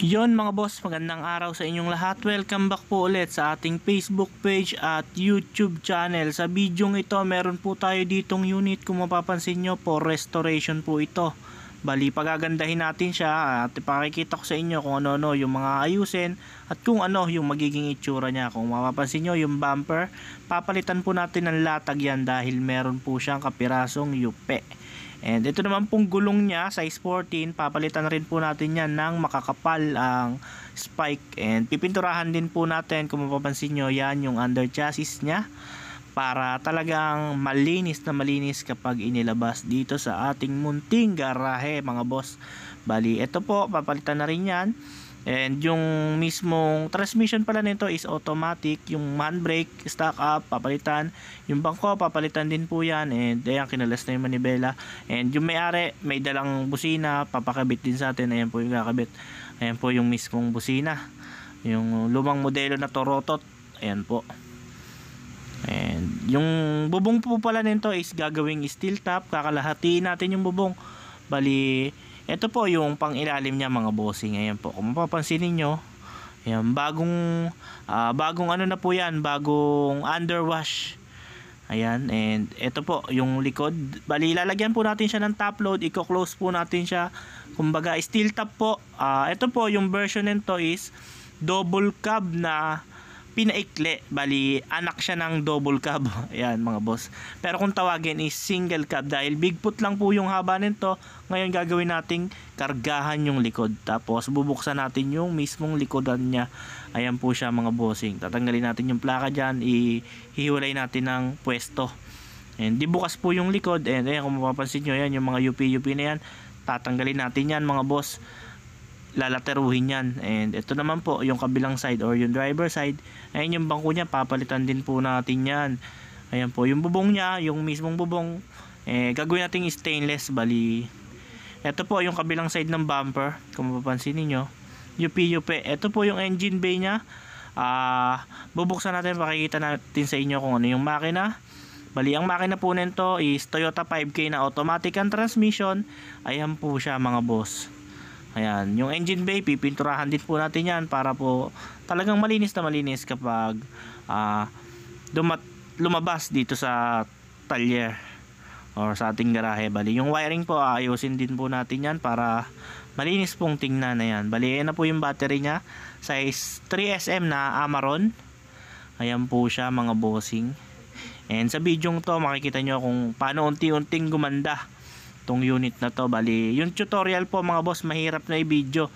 Yon mga boss, magandang araw sa inyong lahat. Welcome back po ulit sa ating Facebook page at YouTube channel. Sa bidyong ito, meron po tayo ditong unit. Kung mapapansin nyo po, restoration po ito. Bali, pagagandahin natin siya at ipakikita ko sa inyo kung ano-ano yung mga ayusin at kung ano yung magiging itsura niya. Kung mapapansin nyo, yung bumper, papalitan po natin ng latag yan dahil meron po siyang kapirasong yupe. And ito naman pong gulong niya, size 14, papalitan rin po natin yan ng makakapal ang spike. And pipinturahan din po natin, kung mapapansin nyo, yan yung under chassis niya para talagang malinis na malinis kapag inilabas dito sa ating munting garahe mga boss. Bali, ito po, papalitan na rin yan. And yung mismong transmission pala nito is automatic. Yung handbrake, stock up, papalitan. Yung bangko, papalitan din po yan. And ayan, kinalas na yung manibela. And yung may-ari, may dalang busina, papakabit din sa atin. Ayan po yung kakabit. Ayan po yung mismong busina. Yung lumang modelo na Torotot. Ayan po. And yung bubong po pala nito is gagawing steel top. Kakalahatiin natin yung bubong. Bali, ito po yung pang ilalim niya mga bossing. Ayan po, kung mapapansin niyo, ayan, bagong ano na po yan, bagong underwash. Ayan, and ito po yung likod. Bali, lalagyan po natin siya ng top load, i-close po natin siya. Kumbaga, steel top po. Ito po yung version nito is double cab na pinaikli. Bali, anak siya ng double cab. Ayan mga boss. Pero kung tawagin is single cab dahil bigfoot lang po yung haba nito. Ngayon gagawin nating kargahan yung likod. Tapos bubuksan natin yung mismong likodan niya. Ayan po siya mga bossing. Tatanggalin natin yung plaka dyan. Ihiwalay natin ng pwesto. And di bukas po yung likod. And ayan, kung mapapansin nyo, yan yung mga UP na yan. Tatanggalin natin yan mga boss. Lalateruhin yan. And ito naman po yung kabilang side or yung driver side. Ayan yung bangko niya, papalitan din po natin yan. Ayan po yung bubong niya, yung mismong bubong, gagawin natin stainless. Bali, ito po yung kabilang side ng bumper, kung mapapansin niyo, UP. Ito po yung engine bay niya. Bubuksan natin, pakikita natin sa inyo kung ano yung makina. Bali, ang makina po nito is Toyota 5K na automatic ang transmission. Ayan po siya mga boss. Ayan, yung engine bay, pipinturahan din po natin yan para po talagang malinis na malinis kapag lumabas dito sa talyer or sa ating garahe. Bali, yung wiring po, ayusin din po natin yan para malinis pong tingnan na yan. Bali, ayan na po yung battery nya, size 3SM na Amaron. Ayan po siya mga bossing. And sa video to, makikita nyo kung paano unti-unting gumanda tong unit na to. Bali, yung tutorial po mga boss, mahirap na i-video.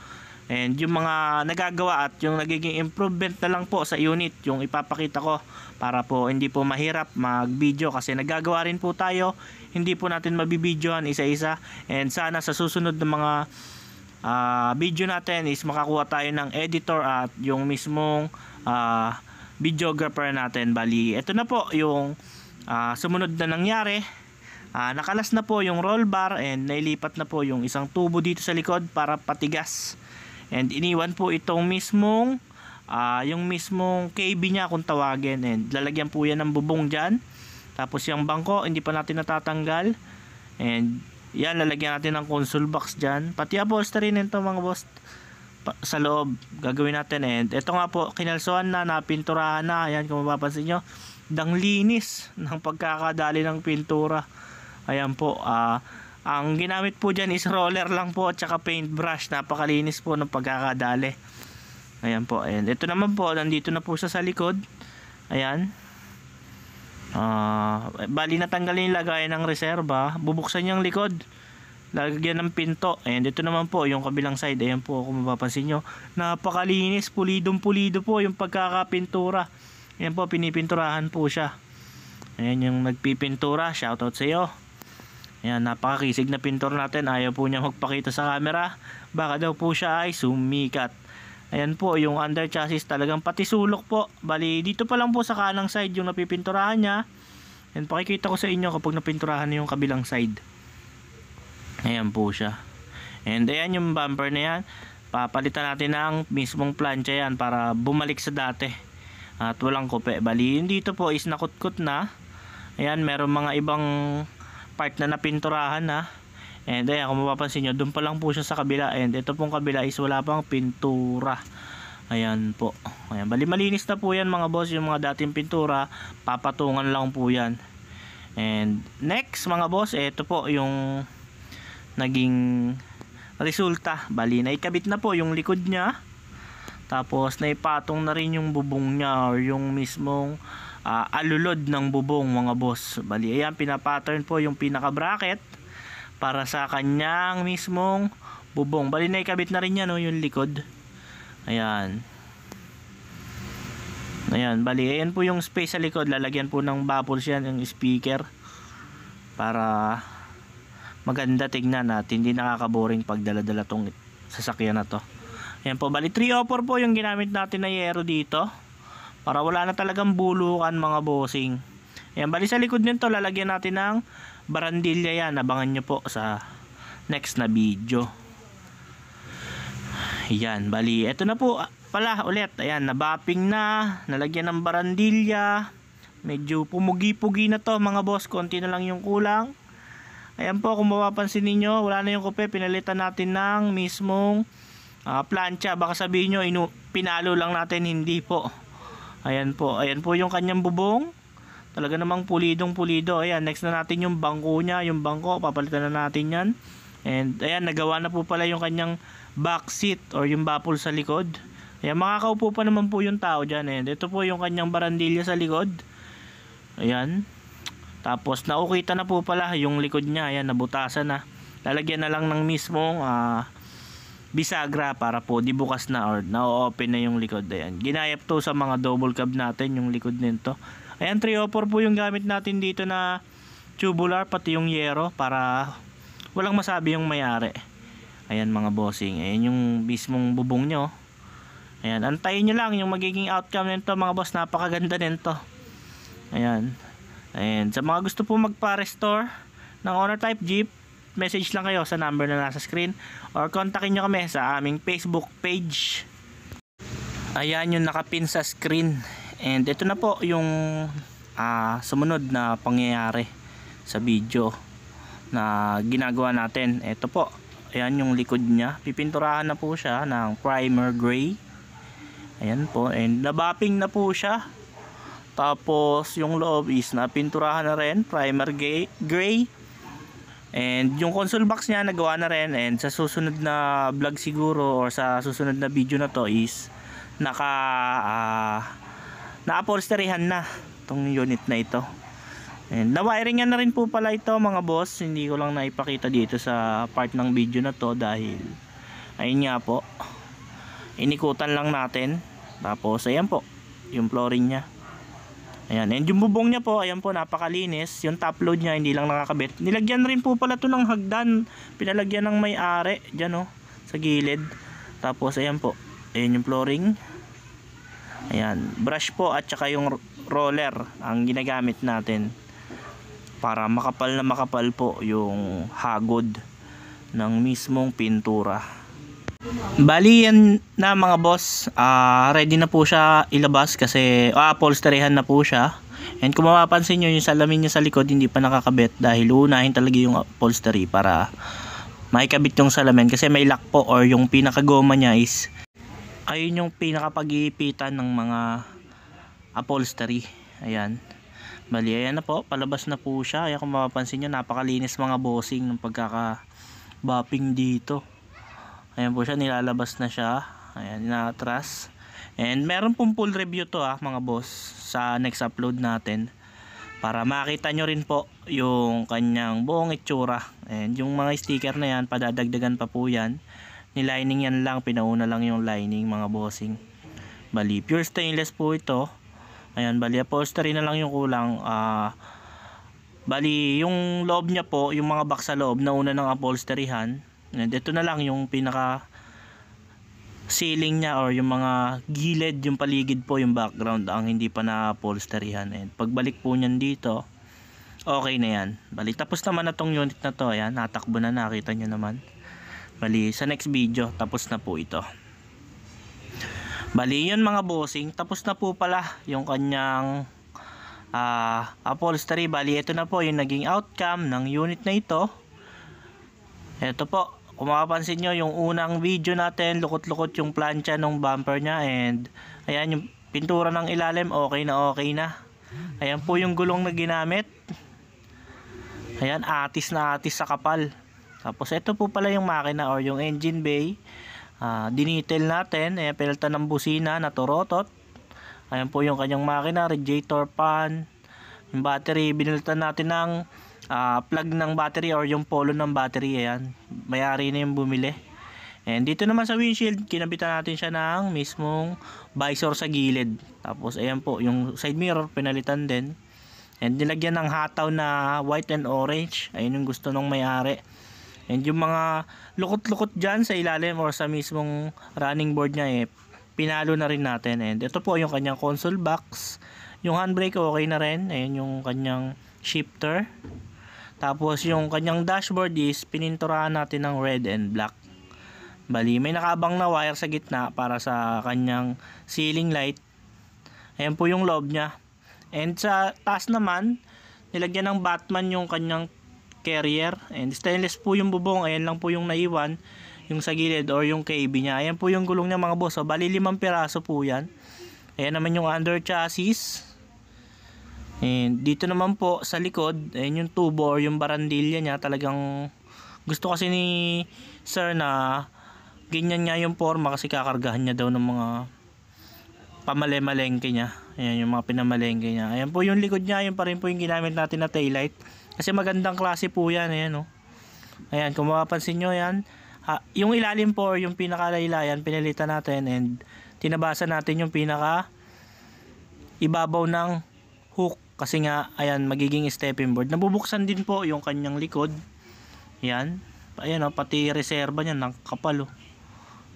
And yung mga nagagawa at yung nagiging improvement na lang po sa unit yung ipapakita ko para po hindi po mahirap mag-video kasi nagagawa rin po tayo, hindi po natin mabibidyohan isa-isa. And sana sa susunod na mga video natin is makakuha tayo ng editor at yung mismong videographer natin. Bali, ito na po yung sumunod na nangyari. Nakalas na po yung roll bar and nailipat na po yung isang tubo dito sa likod para patigas. And iniwan po itong mismong yung mismong KB niya kung tawagin. And lalagyan po yan ng bubong dyan. Tapos yung bangko hindi pa natin natatanggal. And yan, lalagyan natin ng console box dyan. Pati upholstery nito mga boss sa loob gagawin natin. And ito nga po, kinalsuhan na, napinturahan na. Ayan, kung mapapansin nyo, dang linis ng pagkakadali ng pintura. Ayan po, ang ginamit po dyan is roller lang po at saka paintbrush. Napakalinis po ng pagkakadali. Ayan po, and ito naman po, nandito na po siya sa likod. Ayan. Bali, natanggalin yung lagayan ng reserva. Bubuksan niyang likod, lagyan ng pinto. And ito naman po yung kabilang side. Ayan po, kung mapapansin nyo, napakalinis, pulidong pulido po yung pagkakapintura. Ayan po, pinipinturahan po siya. Ayan yung nagpipintura, shoutout sa iyo. Ayan, napakakisig na pintor natin. Ayaw po niya magpakita sa camera, baka daw po siya ay sumikat. Ayan po yung under chassis, talagang pati sulok po. Bali, dito pa lang po sa kanang side yung napipinturahan niya. And pakikita ko sa inyo kapag napinturahan niya yung kabilang side. Ayan po siya. And ayan yung bumper na yan, papalitan natin ng mismong plancha yan para bumalik sa dati at walang kupe. Bali, dito po is nakutkot na. Ayan, meron mga ibang part na napinturahan na. And ayan, kung mapapansin nyo, doon pa lang po siya sa kabila. And ito pong kabila is wala pang pintura. Ayan po. Ayan, bali malinis na po yan mga boss. Yung mga dating pintura, papatungan lang po yan. And next mga boss, ito po yung naging resulta. Bali naikabit na po yung likod niya. Tapos naipatong na rin yung bubong niya or yung mismong alulod ng bubong mga boss. Bali ayan, pinapattern po yung pinaka bracket para sa kanyang mismong bubong. Bali naikabit na rin yan, no, yung likod. Ayan. Ayan, bali ayan po yung space sa likod. Lalagyan po ng bubbles yan, yung speaker, para maganda tignan at hindi nakakaboring pag dala-dala tong sasakyan na to. Ayan po, bali 304 po yung ginamit natin na yero dito, para wala na talagang bulukan mga bossing. Ayan, bali sa likod nito lalagyan natin ng barandilya yan. Abangan nyo po sa next na video. Ayan, bali eto na po pala ulit. Ayan, nabapping na, nalagyan ng barandilya. Medyo pumugi-pugi na to mga boss, konti na lang yung kulang. Ayan po, kung mapapansin ninyo, wala na yung kupe, pinalitan natin ng mismong plancha. Baka sabihin nyo, pinalo lang natin, hindi po. Ayan po yung kanyang bubong. Talaga namang pulidong pulido. Ayan, next na natin yung bangko niya. Yung bangko, papalitan na natin yan. And ayan, nagawa na po pala yung kanyang back seat or yung bapol sa likod. Ayan, makakaupo pa naman po yung tao dyan. And ito po yung kanyang barandilya sa likod. Ayan. Tapos naukita na po pala yung likod niya. Ayan, nabutasan na. Lalagyan na lang ng mismong bisagra para po di bukas na or na-open na yung likod. Ayan, ginayap to sa mga double cab natin yung likod nito. Ayan, 304 po yung gamit natin dito na tubular, pati yung yero, para walang masabi yung may-ari. Ayan mga bossing, ayan yung mismong bubong nyo. Ayan, antayin nyo lang yung magiging outcome nito mga boss. Napakaganda nito. Ayan. Ayan, sa mga gusto po magpa-restore ng Honor Type Jeep, message lang kayo sa number na nasa screen or kontakin nyo kami sa aming Facebook page. Ayan yung nakapin sa screen. And ito na po yung sumunod na pangyayari sa video na ginagawa natin. Ito po, ayan yung likod niya. Pipinturahan na po siya ng primer gray. Ayan po, and nabapping na po siya. Tapos yung loob is napinturahan na rin, primer gray. And yung console box niya nagawa na rin. And sa susunod na vlog siguro or sa susunod na video na to is na-upholsteryhan na itong unit na ito. And na-wiringan na rin po pala ito mga boss. Hindi ko lang naipakita dito sa part ng video na to dahil ayun nga po, inikutan lang natin. Tapos ayan po yung flooring nya. Ayan, and yung bubong nya po, ayan po, napakalinis. Yung top load nya hindi lang nakakabit. Nilagyan rin po pala to ng hagdan. Pinalagyan ng may-ari dyan, oh, sa gilid. Tapos ayan po, ayan yung flooring. Ayan, brush po at saka yung roller ang ginagamit natin para makapal na makapal po yung hagod ng mismong pintura. Bali yan na mga boss, ready na po siya ilabas kasi upholsteryhan na po siya. And kung mapapansin nyo, yung salamin niya sa likod hindi pa nakakabit dahil uunahin talaga yung upholstery para maikabit yung salamin kasi may lock po or yung pinakagoma niya is ayun yung pinakapag-iipitan ng mga upholstery. Ayan. Bali, ayan na po. Palabas na po siya. Ayan, kung mapapansin nyo, napakalinis mga bossing ng pagkaka-bopping dito. Ayan po siya. Nilalabas na siya. Ayan, inaatras. And meron pong full review to mga boss sa next upload natin. Para makita nyo rin po yung kanyang buong itsura. And yung mga sticker na yan, padadagdagan pa po yan. Nilining yan lang, pinauna lang yung lining mga bossing. Bali, pure stainless po ito. Ayan, bali, upholstery na lang yung kulang. Bali, yung loob niya po, yung mga box sa loob, nauna ng upholsteryhan. And ito na lang yung pinaka ceiling niya or yung mga gilid, yung paligid po, yung background ang hindi pa na-upholsteryhan. And pagbalik po niyan dito, okay na yan. Bali, tapos naman na tong unit na to. Ayan, natakbo na, nakita nyo naman. Bali, sa next video, tapos na po ito. Bali, yun mga bossing, tapos na po pala yung kanyang upholstery. Bali, ito na po yung naging outcome ng unit na ito. Ito po, kung mapapansin nyo yung unang video natin, lukot-lukot yung plancha ng bumper nya, and ayan yung pintura ng ilalim, okay na. Ayan po yung gulong na ginamit. Ayan, atis na atis sa kapal. Tapos ito po pala yung makina or yung engine bay. Dinitel natin, ayan, pinalitan ng busina na turotot. Ayan po yung kanyang makina, radiator fan. Yung battery, binalitan natin ng plug ng battery or yung polo ng battery. Ayan, may-ari na yung bumili. And dito naman sa windshield, kinabitan natin siya ng mismong visor sa gilid. Tapos ayan po, yung side mirror pinalitan din. And nilagyan ng hataw na white and orange. Ayun yung gusto ng may-ari. And yung mga lukot-lukot dyan sa ilalim or sa mismong running board nya, pinalo na rin natin. And ito po yung kanyang console box. Yung handbrake okay na rin. Ayun yung kanyang shifter. Tapos yung kanyang dashboard is pininturahan natin ng red and black. Bali, may nakaabang na wire sa gitna para sa kanyang ceiling light. Ayan po yung loob nya. And sa taas naman, nilagyan ng Batman yung kanyang carrier. And stainless po yung bubong. Ayan lang po yung naiwan, yung sa gilid or yung KB nya. Ayan po yung gulong nya mga boss. So, bali 5 piraso po yan. Ayan naman yung under chassis. And dito naman po sa likod, ayan yung tubo or yung barandilya niya. Talagang gusto kasi ni sir na ganyan nga yung forma kasi kakargahan niya daw ng mga pamale-malengke niya. Ayan yung mga pinamalengke niya. Ayan po yung likod niya, yun pa rin po yung ginamit natin na taillight. Kasi magandang klase po yan. Ayan, oh. Ayan, kung mapapansin nyo yan, yung ilalim po or yung pinakalaylayan pinalitan natin and tinabasa natin yung pinaka ibabaw ng hook. Kasi nga, ayan, magiging stepping board. Nabubuksan din po yung kanyang likod. Ayan. Ayan, oh, pati reserva niya, nakapal, oh.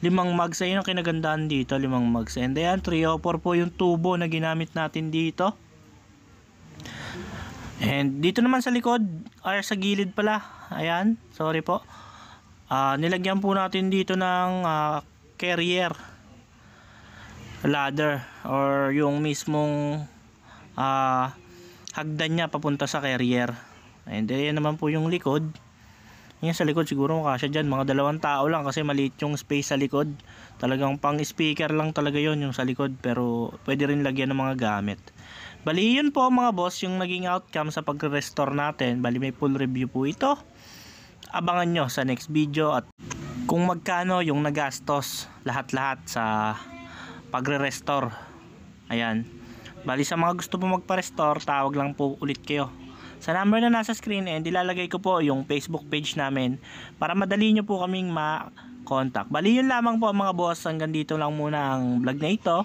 5 mags, ayun ang kinagandaan dito, 5 mags. And ayan, 304 po yung tubo na ginamit natin dito. And dito naman sa likod, or sa gilid pala, ayan, sorry po. Nilagyan po natin dito ng carrier ladder or yung mismong hagdan niya papunta sa carrier. And ayan naman po yung likod. Yan sa likod siguro makasya dyan, mga 2 tao lang kasi maliit yung space sa likod. Talagang pang speaker lang talaga yon yung sa likod, pero pwede rin lagyan ng mga gamit. Bali yun po mga boss yung naging outcome sa pagre-restore natin. Bali may full review po ito. Abangan nyo sa next video at kung magkano yung nagastos lahat-lahat sa pagre-restore. Ayan. Bali sa mga gusto po magpa-restore, tawag lang po ulit kayo sa number na nasa screen, and ilalagay ko po yung Facebook page namin para madali nyo po kaming ma-contact. Bali yun lamang po mga boss, hanggang dito lang muna ang vlog na ito.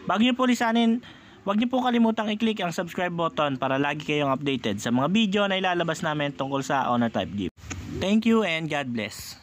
Bago nyo po lisanin, huwag nyo po kalimutang i-click ang subscribe button para lagi kayong updated sa mga video na ilalabas namin tungkol sa Honor Type Jeep. Thank you and God bless.